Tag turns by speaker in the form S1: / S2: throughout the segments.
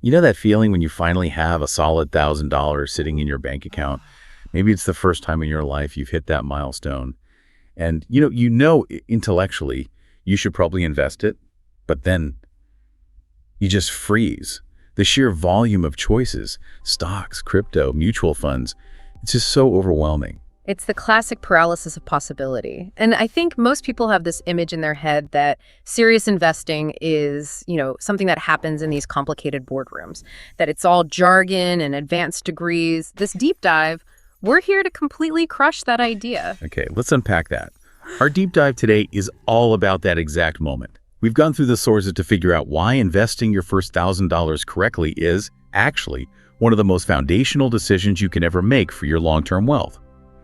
S1: You know that feeling when you finally have a solid $1,000 sitting in your bank account? Maybe it's the first time in your life you've hit that milestone. And you know intellectually you should probably invest it, but then you just freeze. The sheer volume of choices, stocks, crypto, mutual funds, it's just so overwhelming.
S2: It's the classic paralysis of possibility. And I think most people have this image in their head that serious investing is, something that happens in these complicated boardrooms, that it's all jargon and advanced degrees. This deep dive, we're here to completely crush that idea.
S1: Okay, let's unpack that. Our deep dive today is all about that exact moment. We've gone through the sources to figure out why investing your first $1,000 correctly is actually one of the most foundational decisions you can ever make for your long-term wealth.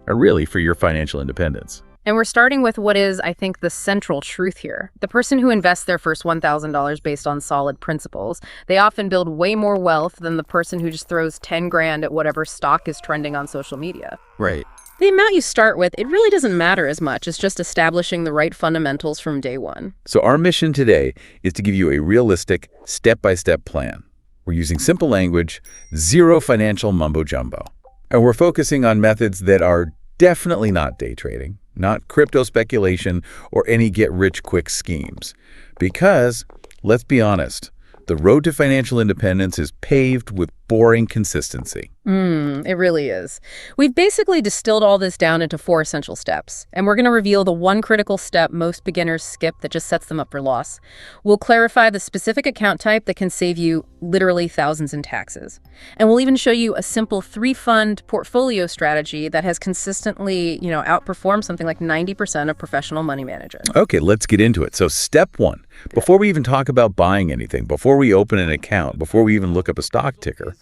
S1: Or really for your financial independence.
S2: And we're starting with what is, I think, the central truth here. The person who invests their first $1,000 based on solid principles, they often build way more wealth than the person who just throws 10 grand at whatever stock is trending on social media.
S1: Right.
S2: The amount you start with, it really doesn't matter as much. It's just establishing the right fundamentals from day one.
S1: So our mission today is to give you a realistic, step-by-step plan. We're using simple language, zero financial mumbo-jumbo. And we're focusing on methods that are definitely not day trading, not crypto speculation, or any get-rich-quick schemes. Because, let's be honest, the road to financial independence is paved with boring consistency.
S2: It really is. We've basically distilled all this down into 4 essential steps, and we're going to reveal the one critical step most beginners skip that just sets them up for loss. We'll clarify the specific account type that can save you literally thousands in taxes. And we'll even show you a simple 3-fund portfolio strategy that has consistently, outperformed something like 90% of professional money managers.
S1: Okay, let's get into it. So step 1, before we even talk about buying anything, before we open an account, before we even look up a stock ticker,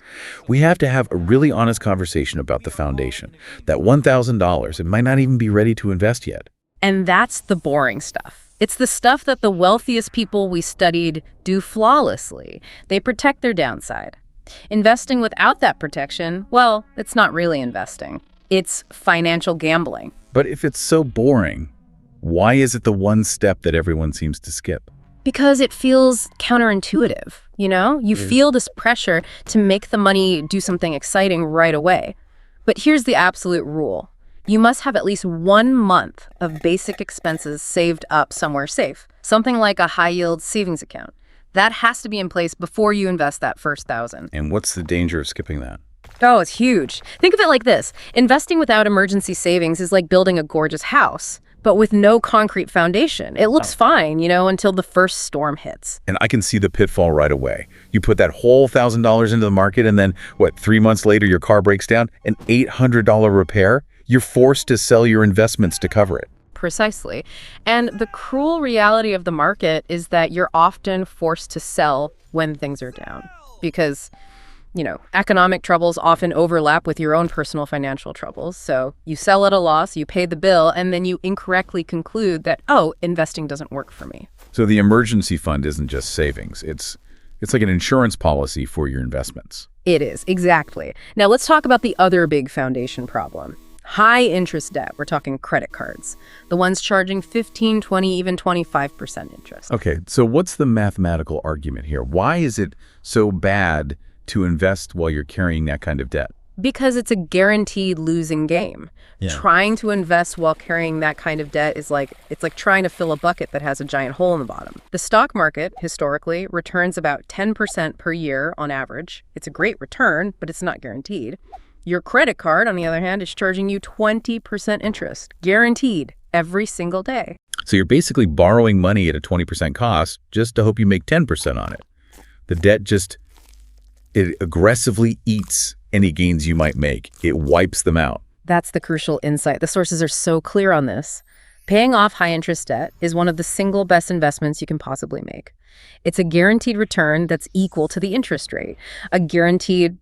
S1: we have to have a really honest conversation about the foundation. That $1,000, it might not even be ready to invest yet.
S2: And that's the boring stuff. It's the stuff that the wealthiest people we studied do flawlessly. They protect their downside. Investing without that protection, well, it's not really investing. It's financial gambling.
S1: But if it's so boring, why is it the one step that everyone seems to skip?
S2: Because it feels counterintuitive, You feel this pressure to make the money do something exciting right away. But here's the absolute rule. You must have at least 1 month of basic expenses saved up somewhere safe, something like a high-yield savings account. That has to be in place before you invest that first $1,000.
S1: And what's the danger of skipping that?
S2: Oh, it's huge. Think of it like this. Investing without emergency savings is like building a gorgeous house, but with no concrete foundation. It looks fine, until the first storm hits.
S1: And I can see the pitfall right away. You put that whole $1,000 into the market and then, 3 months later your car breaks down, an $800 repair? You're forced to sell your investments to cover it.
S2: Precisely. And the cruel reality of the market is that you're often forced to sell when things are down because economic troubles often overlap with your own personal financial troubles. So you sell at a loss, you pay the bill, and then you incorrectly conclude that, investing doesn't work for me.
S1: So the emergency fund isn't just savings. It's like an insurance policy for your investments.
S2: It is, exactly. Now let's talk about the other big foundation problem. High interest debt. We're talking credit cards. The ones charging 15, 20, even 25% interest.
S1: Okay, so what's the mathematical argument here? Why is it so bad to invest while you're carrying that kind of debt?
S2: Because it's a guaranteed losing game. Yeah. Trying to invest while carrying that kind of debt is like trying to fill a bucket that has a giant hole in the bottom. The stock market, historically, returns about 10% per year on average. It's a great return, but it's not guaranteed. Your credit card, on the other hand, is charging you 20% interest, guaranteed, every single day.
S1: So you're basically borrowing money at a 20% cost just to hope you make 10% on it. The debt it aggressively eats any gains you might make. It wipes them out.
S2: That's the crucial insight. The sources are so clear on this. Paying off high-interest debt is one of the single best investments you can possibly make. It's a guaranteed return that's equal to the interest rate, a guaranteed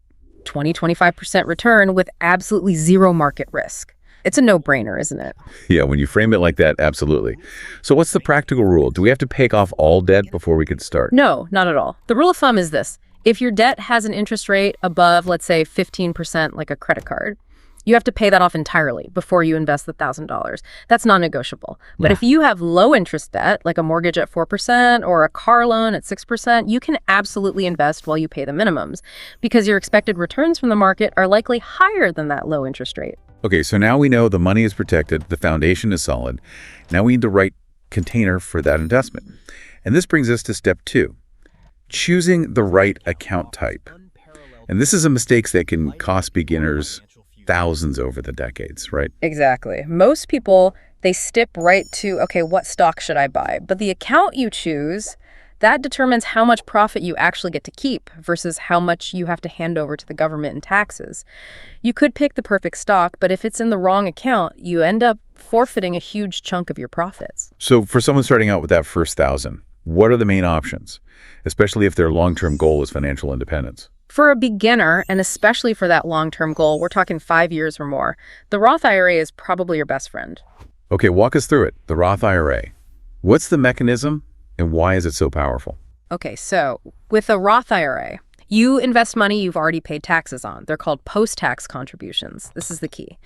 S2: 20-25% return with absolutely zero market risk. It's a no-brainer, isn't it?
S1: Yeah, when you frame it like that, absolutely. So what's the practical rule? Do we have to pay off all debt before we could start?
S2: No, not at all. The rule of thumb is this. If your debt has an interest rate above, let's say, 15% like a credit card, You have to pay that off entirely before you invest the $1,000. That's non-negotiable. But if you have low interest debt, like a mortgage at 4% or a car loan at 6%, you can absolutely invest while you pay the minimums because your expected returns from the market are likely higher than that low interest rate.
S1: Okay, so now we know the money is protected, the foundation is solid. Now we need the right container for that investment. And this brings us to step 2, choosing the right account type. And this is a mistake that can cost beginners thousands over the decades, right?
S2: Exactly. Most people, they step right to, okay, what stock should I buy? But the account you choose, that determines how much profit you actually get to keep versus how much you have to hand over to the government in taxes. You could pick the perfect stock, but if it's in the wrong account, you end up forfeiting a huge chunk of your profits.
S1: So for someone starting out with that first 1,000, what are the main options, especially if their long-term goal is financial independence?
S2: For a beginner, and especially for that long-term goal, we're talking 5 years or more, the Roth IRA is probably your best friend.
S1: Okay, walk us through it, the Roth IRA. What's the mechanism and why is it so powerful?
S2: Okay, so with a Roth IRA, you invest money you've already paid taxes on. They're called post-tax contributions. This is the key.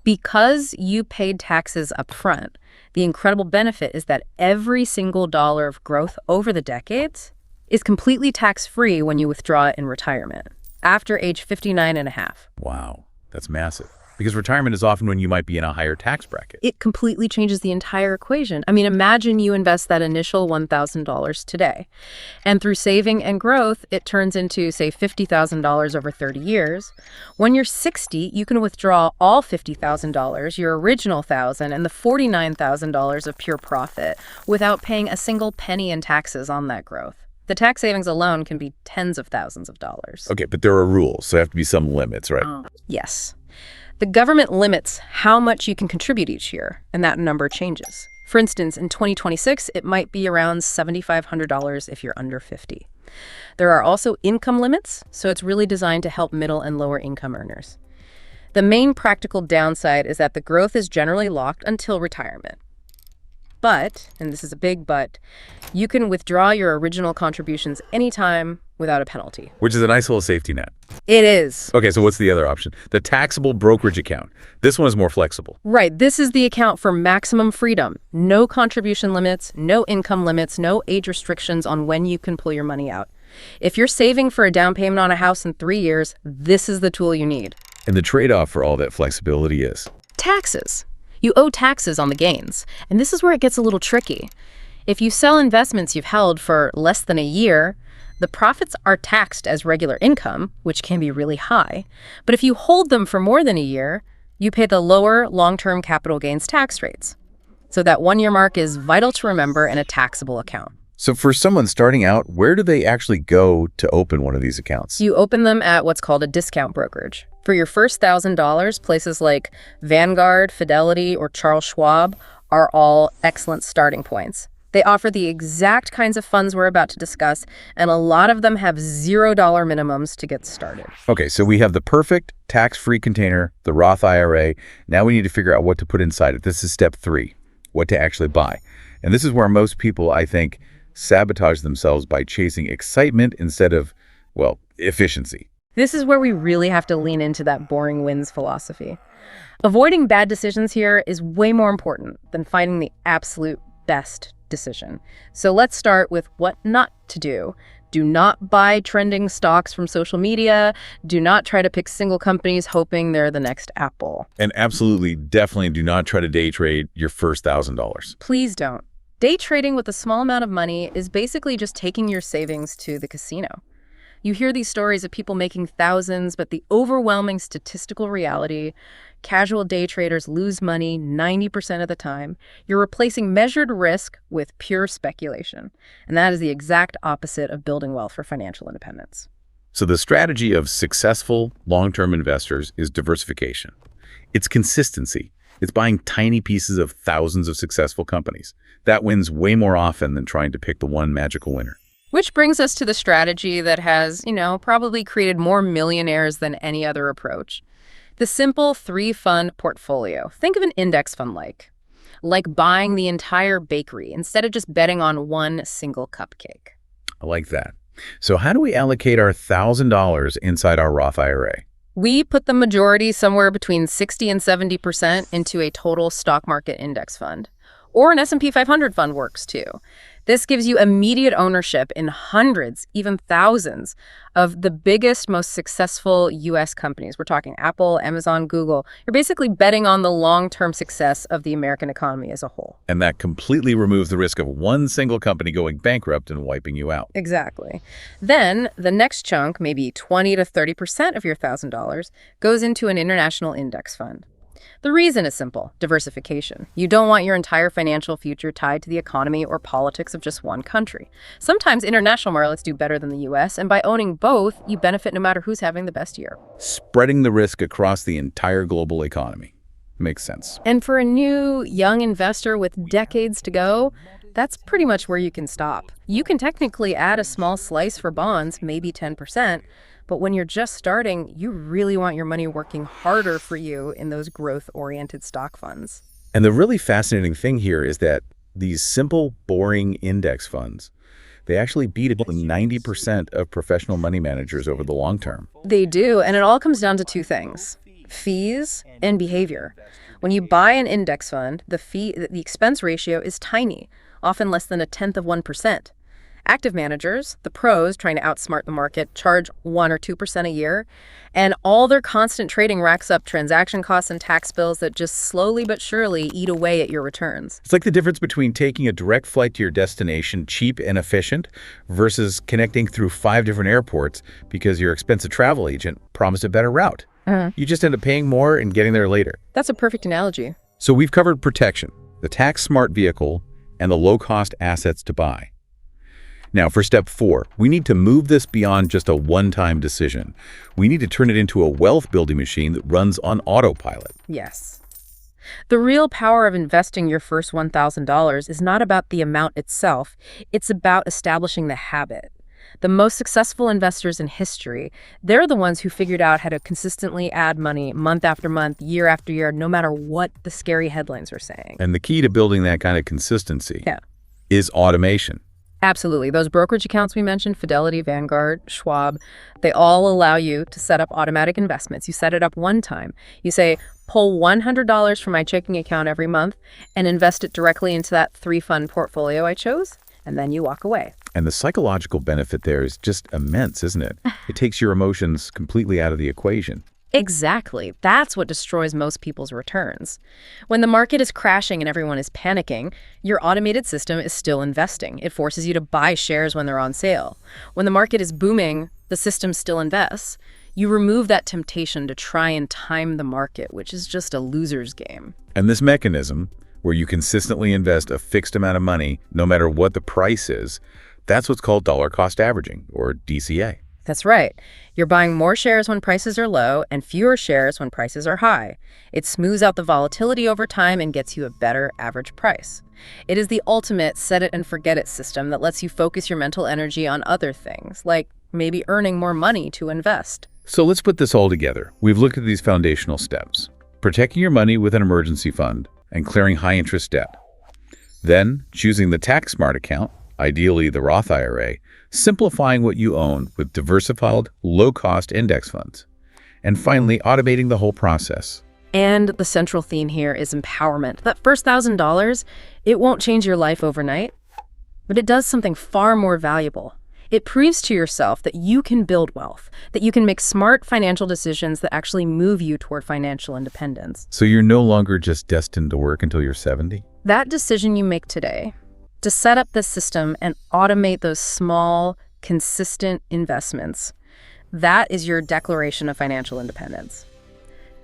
S2: Because you paid taxes up front, the incredible benefit is that every single dollar of growth over the decades is completely tax-free when you withdraw it in retirement, after age 59 and a half.
S1: Wow, that's massive. Because retirement is often when you might be in a higher tax bracket.
S2: It completely changes the entire equation. I mean, imagine you invest that initial $1,000 today, and through saving and growth, it turns into, say, $50,000 over 30 years. When you're 60, you can withdraw all $50,000, your original $1,000, and the $49,000 of pure profit without paying a single penny in taxes on that growth. The tax savings alone can be tens of thousands of dollars.
S1: Okay, but there are rules, so there have to be some limits, right?
S2: Yes. The government limits how much you can contribute each year, and that number changes. For instance, in 2026, it might be around $7,500 if you're under 50. There are also income limits, so it's really designed to help middle and lower income earners. The main practical downside is that the growth is generally locked until retirement. But, and this is a big but, you can withdraw your original contributions anytime without a penalty.
S1: Which is a nice little safety net.
S2: It is.
S1: Okay, so what's the other option? The taxable brokerage account. This one is more flexible.
S2: Right. This is the account for maximum freedom. No contribution limits, no income limits, no age restrictions on when you can pull your money out. If you're saving for a down payment on a house in 3 years, this is the tool you need.
S1: And the trade-off for all that flexibility is?
S2: Taxes. You owe taxes on the gains, and this is where it gets a little tricky. If you sell investments you've held for less than a year, the profits are taxed as regular income, which can be really high. But if you hold them for more than a year, you pay the lower long-term capital gains tax rates. So that 1-year mark is vital to remember in a taxable account.
S1: So for someone starting out, where do they actually go to open one of these accounts?
S2: You open them at what's called a discount brokerage. For your first $1,000, places like Vanguard, Fidelity, or Charles Schwab are all excellent starting points. They offer the exact kinds of funds we're about to discuss, and a lot of them have $0 minimums to get started.
S1: Okay, so we have the perfect tax-free container, the Roth IRA. Now we need to figure out what to put inside it. This is step 3, what to actually buy. And this is where most people, I think, sabotage themselves by chasing excitement instead of, well, efficiency.
S2: This is where we really have to lean into that boring wins philosophy. Avoiding bad decisions here is way more important than finding the absolute best decision. So let's start with what not to do. Do not buy trending stocks from social media. Do not try to pick single companies hoping they're the next Apple.
S1: And absolutely, definitely do not try to day trade your first $1,000.
S2: Please don't. Day trading with a small amount of money is basically just taking your savings to the casino. You hear these stories of people making thousands, but the overwhelming statistical reality, casual day traders lose money 90% of the time. You're replacing measured risk with pure speculation. And that is the exact opposite of building wealth for financial independence.
S1: So the strategy of successful long-term investors is diversification. It's consistency. It's buying tiny pieces of thousands of successful companies. That wins way more often than trying to pick the one magical winner.
S2: Which brings us to the strategy that has, probably created more millionaires than any other approach. The simple 3-fund portfolio. Think of an index fund like buying the entire bakery instead of just betting on one single cupcake.
S1: I like that. So how do we allocate our $1,000 inside our Roth IRA?
S2: We put the majority somewhere between 60 and 70% into a total stock market index fund. Or an S&P 500 fund works too. This gives you immediate ownership in hundreds, even thousands, of the biggest, most successful U.S. companies. We're talking Apple, Amazon, Google. You're basically betting on the long-term success of the American economy as a whole.
S1: And that completely removes the risk of one single company going bankrupt and wiping you out.
S2: Exactly. Then the next chunk, maybe 20 to 30% of your $1,000, goes into an international index fund. The reason is simple: diversification. You don't want your entire financial future tied to the economy or politics of just one country. Sometimes international markets do better than the U.S., and by owning both, you benefit no matter who's having the best year.
S1: Spreading the risk across the entire global economy. Makes sense.
S2: And for a new, young investor with decades to go, that's pretty much where you can stop. You can technically add a small slice for bonds, maybe 10%, but when you're just starting, you really want your money working harder for you in those growth-oriented stock funds.
S1: And the really fascinating thing here is that these simple, boring index funds, they actually beat about 90% of professional money managers over the long term.
S2: They do, and it all comes down to two things: fees and behavior. When you buy an index fund, the expense ratio is tiny, often less than 1/10 of 1%. Active managers, the pros trying to outsmart the market, charge 1 or 2% a year, and all their constant trading racks up transaction costs and tax bills that just slowly but surely eat away at your returns.
S1: It's like the difference between taking a direct flight to your destination, cheap and efficient, versus connecting through 5 different airports because your expensive travel agent promised a better route. You just end up paying more and getting there later.
S2: That's a perfect analogy.
S1: So we've covered protection, the tax-smart vehicle, and the low-cost assets to buy. Now, for step 4, we need to move this beyond just a one-time decision. We need to turn it into a wealth-building machine that runs on autopilot.
S2: Yes. The real power of investing your first $1,000 is not about the amount itself. It's about establishing the habit. The most successful investors in history, they're the ones who figured out how to consistently add money month after month, year after year, no matter what the scary headlines are saying.
S1: And the key to building that kind of consistency is automation.
S2: Absolutely. Those brokerage accounts we mentioned, Fidelity, Vanguard, Schwab, they all allow you to set up automatic investments. You set it up one time. You say, pull $100 from my checking account every month and invest it directly into that 3-fund portfolio I chose, and then you walk away.
S1: And the psychological benefit there is just immense, isn't it? It takes your emotions completely out of the equation.
S2: Exactly. That's what destroys most people's returns. When the market is crashing and everyone is panicking, your automated system is still investing. It forces you to buy shares when they're on sale. When the market is booming, the system still invests. You remove that temptation to try and time the market, which is just a loser's game.
S1: And this mechanism, where you consistently invest a fixed amount of money, no matter what the price is, that's what's called dollar cost averaging, or DCA.
S2: That's right. You're buying more shares when prices are low and fewer shares when prices are high. It smooths out the volatility over time and gets you a better average price. It is the ultimate set it and forget it system that lets you focus your mental energy on other things, like maybe earning more money to invest.
S1: So let's put this all together. We've looked at these foundational steps: protecting your money with an emergency fund and clearing high-interest debt. Then choosing the tax-smart account, ideally the Roth IRA, simplifying what you own with diversified, low-cost index funds, and finally automating the whole process.
S2: And the central theme here is empowerment. That first $1,000, it won't change your life overnight, but it does something far more valuable. It proves to yourself that you can build wealth, that you can make smart financial decisions that actually move you toward financial independence.
S1: So you're no longer just destined to work until you're 70?
S2: That decision you make today, to set up this system and automate those small, consistent investments, that is your declaration of financial independence.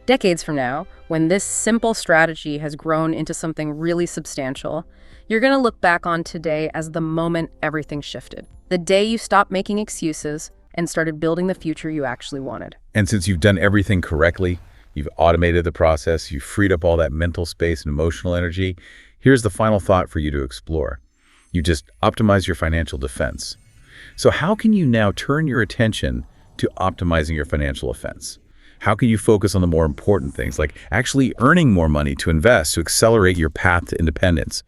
S2: Decades from now, when this simple strategy has grown into something really substantial, you're going to look back on today as the moment everything shifted. The day you stopped making excuses and started building the future you actually wanted.
S1: And since you've done everything correctly, you've automated the process, you've freed up all that mental space and emotional energy, here's the final thought for you to explore. You just optimize your financial defense. So how can you now turn your attention to optimizing your financial defense? How can you focus on the more important things, like actually earning more money to invest to accelerate your path to independence?